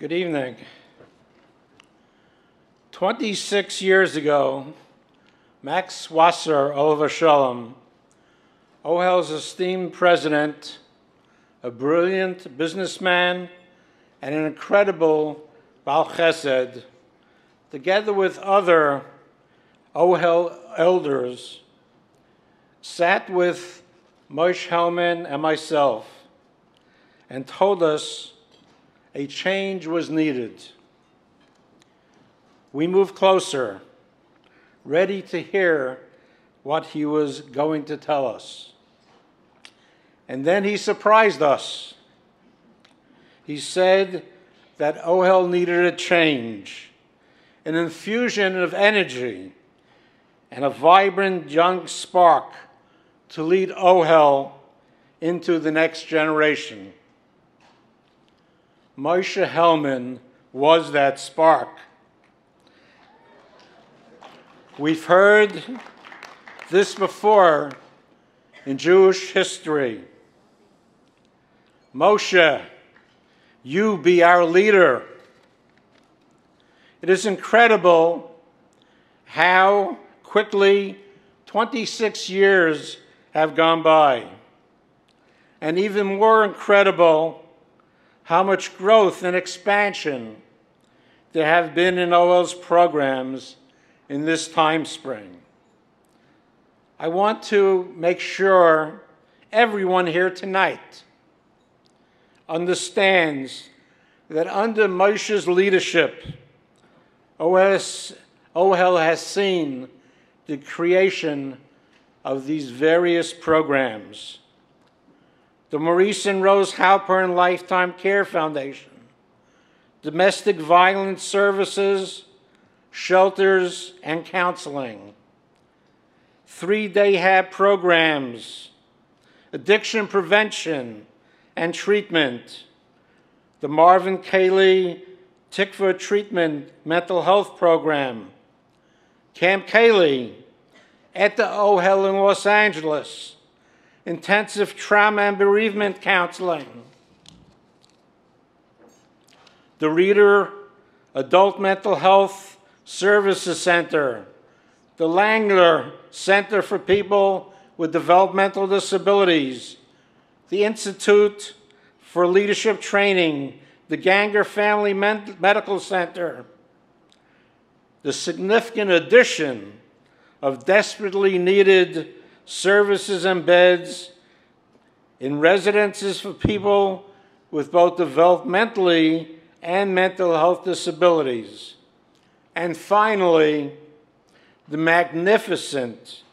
Good evening. 26 years ago, Max Wasser, Oliver Shalom, OHEL's esteemed president, a brilliant businessman, and an incredible Baal Chesed, together with other OHEL elders, sat with Moishe Hellman and myself and told us a change was needed. We moved closer, ready to hear what he was going to tell us. And then he surprised us. He said that OHEL needed a change, an infusion of energy, and a vibrant young spark to lead OHEL into the next generation. Moishe Hellman was that spark. We've heard this before in Jewish history. Moshe, you be our leader. It is incredible how quickly 26 years have gone by. And even more incredible, how much growth and expansion there have been in OHEL's programs in this time spring. I want to make sure everyone here tonight understands that under Moshe's leadership, OHEL has seen the creation of these various programs. The Maurice and Rose Halpern Lifetime Care Foundation, domestic violence services, shelters, and counseling, 3-day HAB programs, addiction prevention and treatment, the Marvin Cayley Tikva Treatment Mental Health Program, Camp Cayley at the OHEL in Los Angeles, intensive trauma and bereavement counseling, the Reader Adult Mental Health Services Center, the Langler Center for People with Developmental Disabilities, the Institute for Leadership Training, the Ganger Family Medical Center, the significant addition of desperately needed services and beds in residences for people with both developmentally and mental health disabilities. And finally, the magnificent,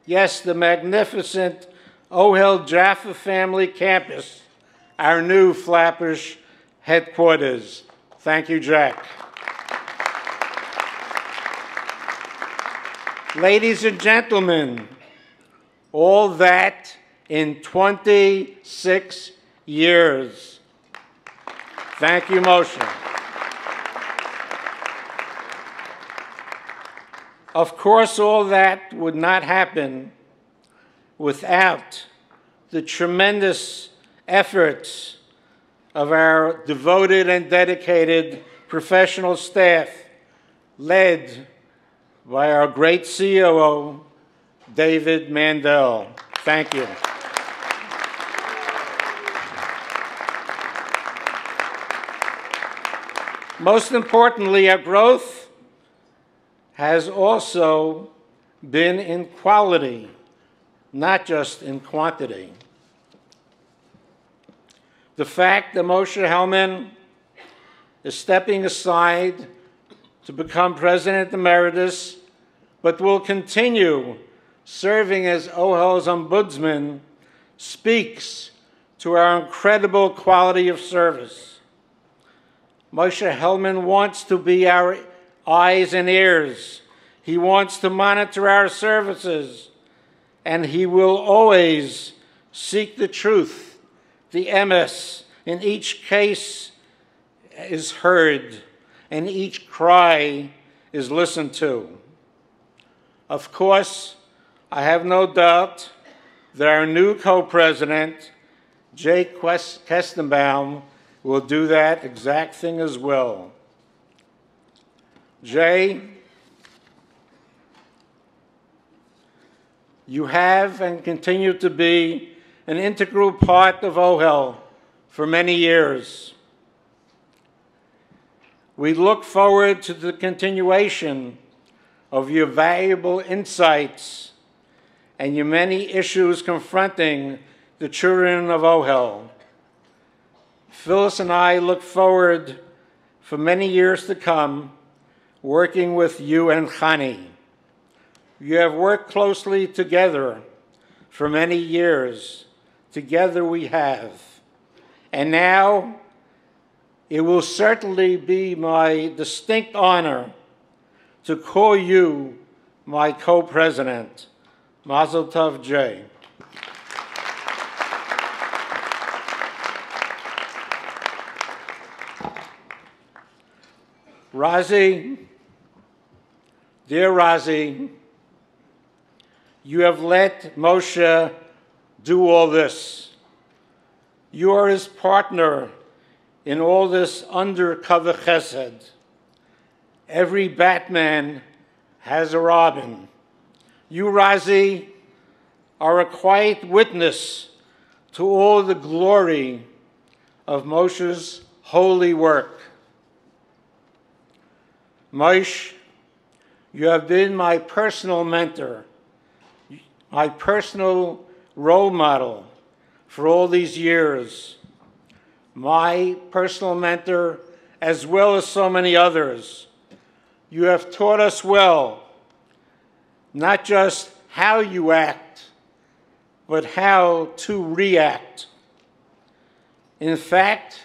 yes, the magnificent OHEL Jaffa Family Campus, our new Flatbush headquarters. Thank you, Jack. Ladies and gentlemen, all that in 26 years. Thank you, Moshe. Of course, all that would not happen without the tremendous efforts of our devoted and dedicated professional staff, led by our great COO, David Mandel. Thank you. Most importantly, our growth has also been in quality, not just in quantity. The fact that Moishe Hellman is stepping aside to become President Emeritus, but will continue serving as OHEL's ombudsman, speaks to our incredible quality of service. Moishe Hellman wants to be our eyes and ears. He wants to monitor our services, and he will always seek the truth. The emes in each case is heard, and each cry is listened to. Of course, I have no doubt that our new co-president, Jake Kestenbaum, will do that exact thing as well. Jay, you have and continue to be an integral part of OHEL for many years. We look forward to the continuation of your valuable insights and your many issues confronting the children of OHEL. Phyllis and I look forward for many years to come working with you and Chani. You have worked closely together for many years. Together we have. And now it will certainly be my distinct honor to call you my co-president. Mazel Tov, Jay. Razi, dear Razi, you have let Moishe do all this. You are his partner in all this undercover chesed. Every Batman has a Robin. You, Razi, are a quiet witness to all the glory of Moshe's holy work. Moishe, you have been my personal mentor, my personal role model for all these years, my personal mentor as well as so many others. You have taught us well, not just how you act, but how to react. In fact,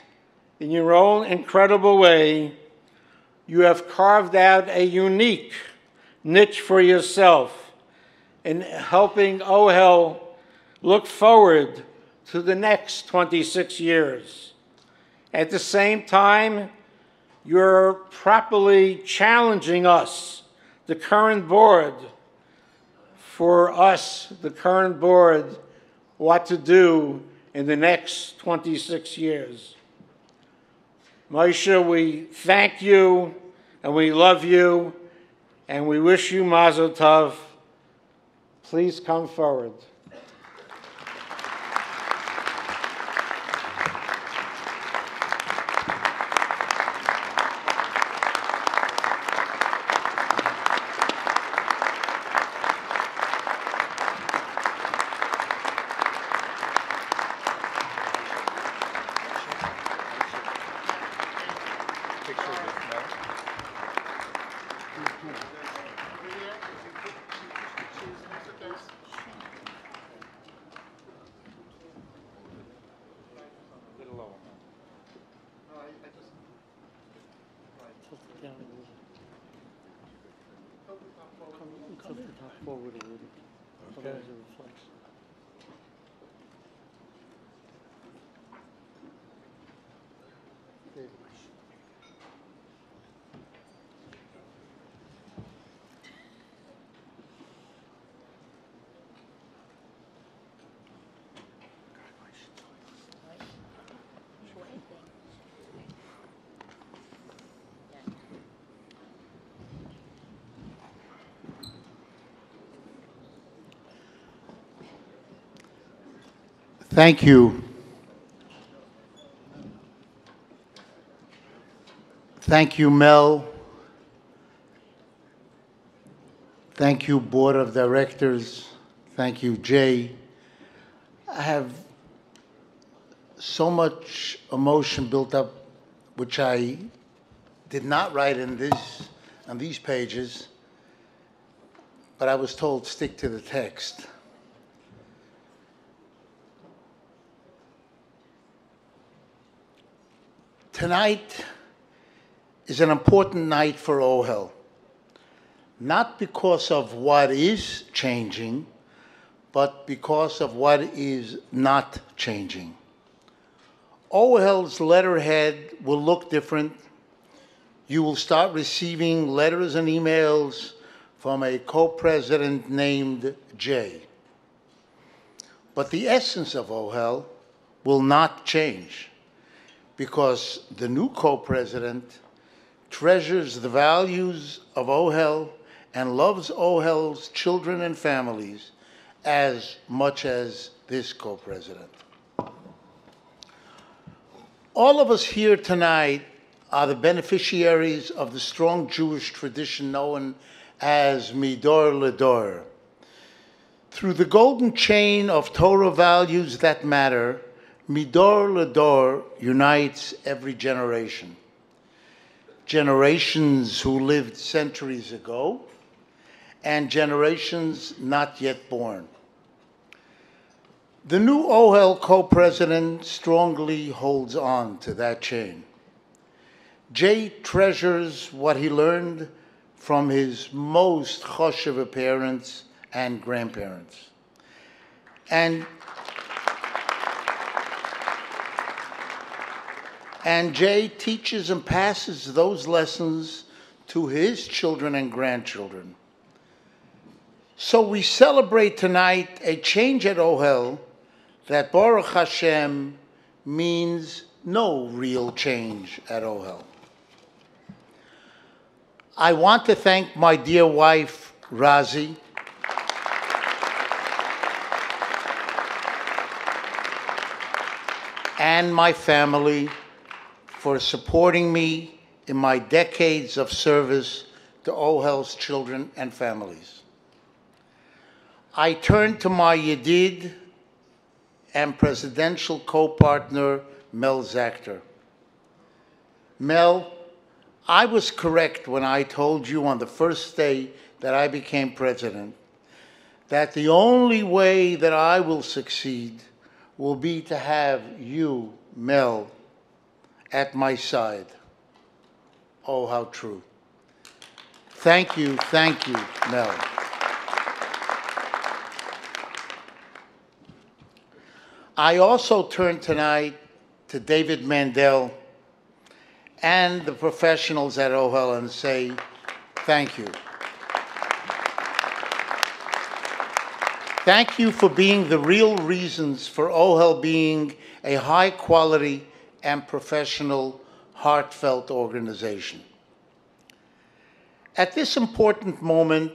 in your own incredible way, you have carved out a unique niche for yourself in helping OHEL look forward to the next 26 years. At the same time, you're properly challenging us, the current board, for us, the current board, what to do in the next 26 years. Moishe, we thank you and we love you and we wish you Mazel Tov. Please come forward. Thank you. Thank you, Mel. Thank you, Board of Directors. Thank you, Jay. I have so much emotion built up, which I did not write on these pages, but I was told stick to the text. Tonight is an important night for OHEL, not because of what is changing, but because of what is not changing. OHEL's letterhead will look different. You will start receiving letters and emails from a co-president named Jay. But the essence of OHEL will not change, because the new co-president treasures the values of OHEL and loves OHEL's children and families as much as this co-president. All of us here tonight are the beneficiaries of the strong Jewish tradition known as Midor Ledor. Through the golden chain of Torah values that matter, Midor Ledor unites every generation. Generations who lived centuries ago and generations not yet born. The new OHEL co-president strongly holds on to that chain. Jay treasures what he learned from his most choshev parents and grandparents. And Jay teaches and passes those lessons to his children and grandchildren. So we celebrate tonight a change at OHEL that Baruch Hashem means no real change at OHEL. I want to thank my dear wife, Razi, and my family for supporting me in my decades of service to OHEL's children and families. I turn to my Yedid and presidential co-partner, Mel Zachter. Mel, I was correct when I told you on the first day that I became president that the only way that I will succeed will be to have you, Mel, at my side. Oh, how true. Thank you, Mel. I also turn tonight to David Mandel and the professionals at OHEL and say thank you. Thank you for being the real reasons for OHEL being a high-quality and professional, heartfelt organization. At this important moment,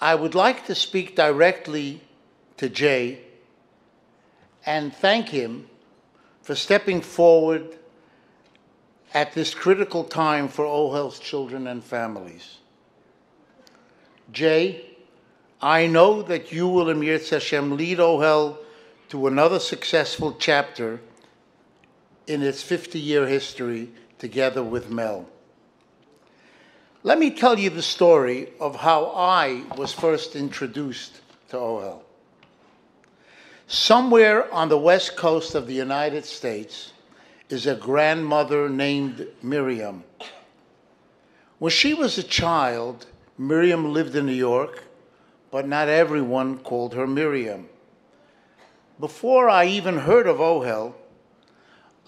I would like to speak directly to Jay and thank him for stepping forward at this critical time for OHEL's children and families. Jay, I know that you will, Emir Hashem, lead OHEL to another successful chapter in its 50-year history together with Mel. Let me tell you the story of how I was first introduced to OHEL. Somewhere on the west coast of the United States is a grandmother named Miriam. When she was a child, Miriam lived in New York, but not everyone called her Miriam. Before I even heard of OHEL,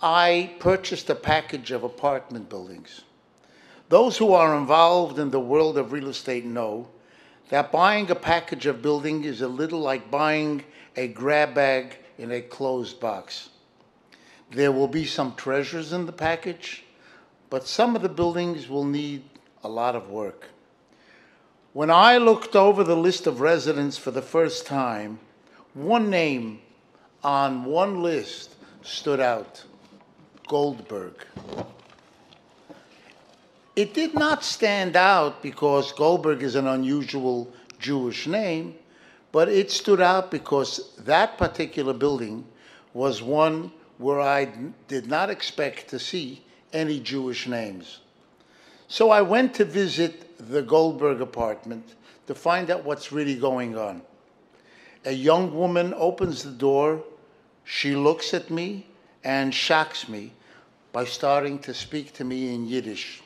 I purchased a package of apartment buildings. Those who are involved in the world of real estate know that buying a package of building is a little like buying a grab bag in a closed box. There will be some treasures in the package, but some of the buildings will need a lot of work. When I looked over the list of residents for the first time, one name on one list stood out: Goldberg. It did not stand out because Goldberg is an unusual Jewish name, but it stood out because that particular building was one where I did not expect to see any Jewish names. So I went to visit the Goldberg apartment to find out what's really going on. A young woman opens the door, she looks at me and shocks me by starting to speak to me in Yiddish.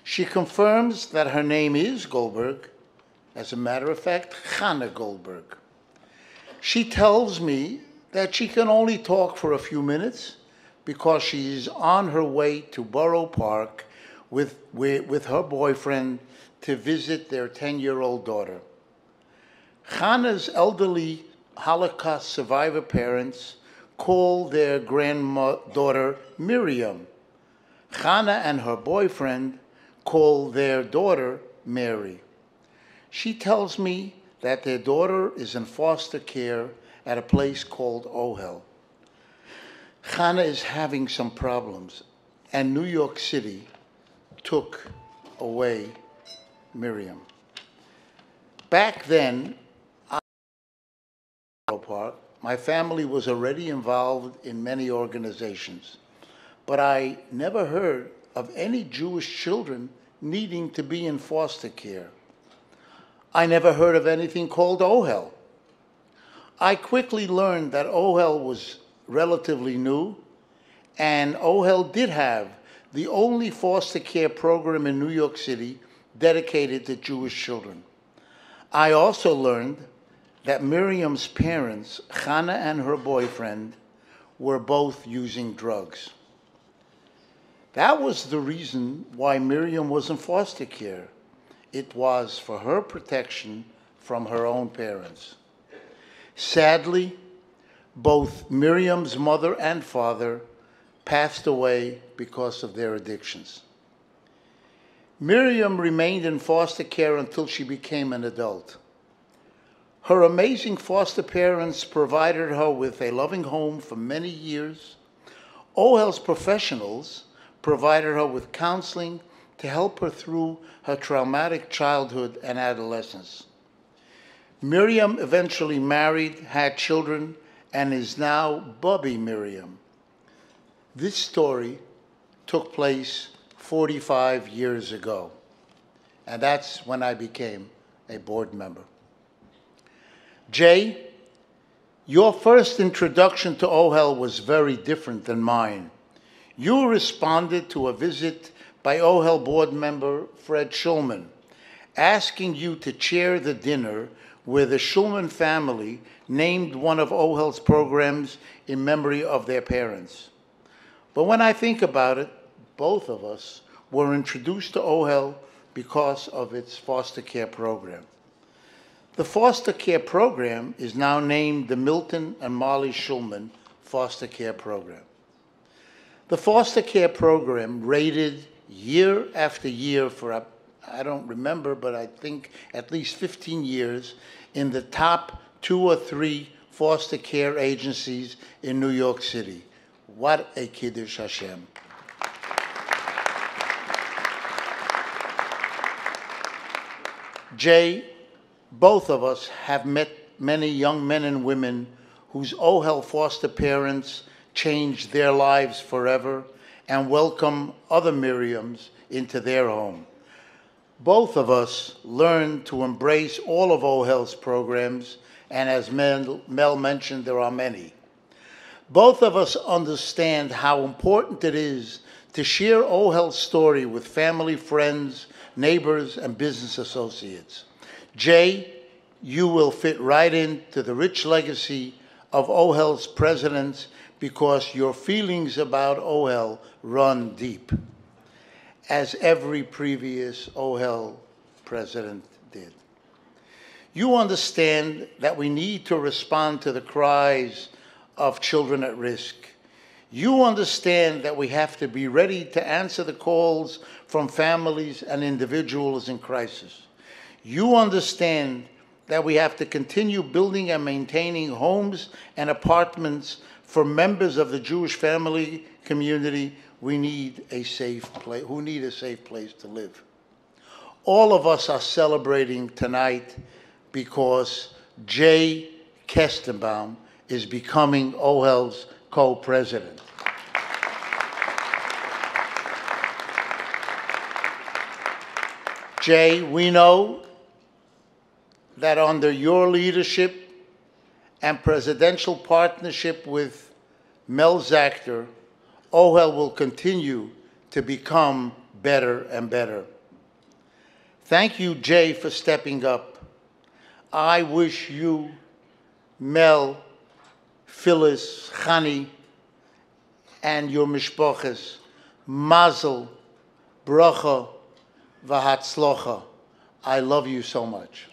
She confirms that her name is Goldberg, as a matter of fact, Chana Goldberg. She tells me that she can only talk for a few minutes because she's on her way to Borough Park with her boyfriend to visit their 10-year-old daughter. Chana's elderly Holocaust survivor parents call their granddaughter Miriam. Chana and her boyfriend call their daughter Mary. She tells me that their daughter is in foster care at a place called OHEL. Chana is having some problems, and New York City took away Miriam. Back then, my family was already involved in many organizations, but I never heard of any Jewish children needing to be in foster care. I never heard of anything called OHEL. I quickly learned that OHEL was relatively new, and OHEL did have the only foster care program in New York City dedicated to Jewish children. I also learned that Miriam's parents, Chana and her boyfriend, were both using drugs. That was the reason why Miriam was in foster care. It was for her protection from her own parents. Sadly, both Miriam's mother and father passed away because of their addictions. Miriam remained in foster care until she became an adult. Her amazing foster parents provided her with a loving home for many years. OHEL's professionals provided her with counseling to help her through her traumatic childhood and adolescence. Miriam eventually married, had children, and is now Bubby Miriam. This story took place 45 years ago, and that's when I became a board member. Jay, your first introduction to OHEL was very different than mine. You responded to a visit by OHEL board member Fred Shulman, asking you to chair the dinner where the Shulman family named one of OHEL's programs in memory of their parents. But when I think about it, both of us were introduced to OHEL because of its foster care program. The foster care program is now named the Milton and Molly Shulman Foster Care Program. The foster care program rated year after year for, I don't remember, but I think at least 15 years in the top 2 or 3 foster care agencies in New York City. What a Kiddush Hashem. Jay, both of us have met many young men and women whose OHEL foster parents changed their lives forever and welcome other Miriams into their home. Both of us learned to embrace all of OHEL's programs, and as Mel mentioned, there are many. Both of us understand how important it is to share OHEL's story with family, friends, neighbors, and business associates. Jay, you will fit right into the rich legacy of OHEL's presidents because your feelings about OHEL run deep, as every previous OHEL president did. You understand that we need to respond to the cries of children at risk. You understand that we have to be ready to answer the calls from families and individuals in crisis. You understand that we have to continue building and maintaining homes and apartments for members of the Jewish family community who need a safe place to live. All of us are celebrating tonight because Jay Kestenbaum is becoming OHEL's co-president. Jay, we know that under your leadership and presidential partnership with Mel Zachter, OHEL will continue to become better and better. Thank you, Jay, for stepping up. I wish you, Mel, Phyllis, Chani, and your mishpoches, mazel, bracha, v'hatzlocha. I love you so much.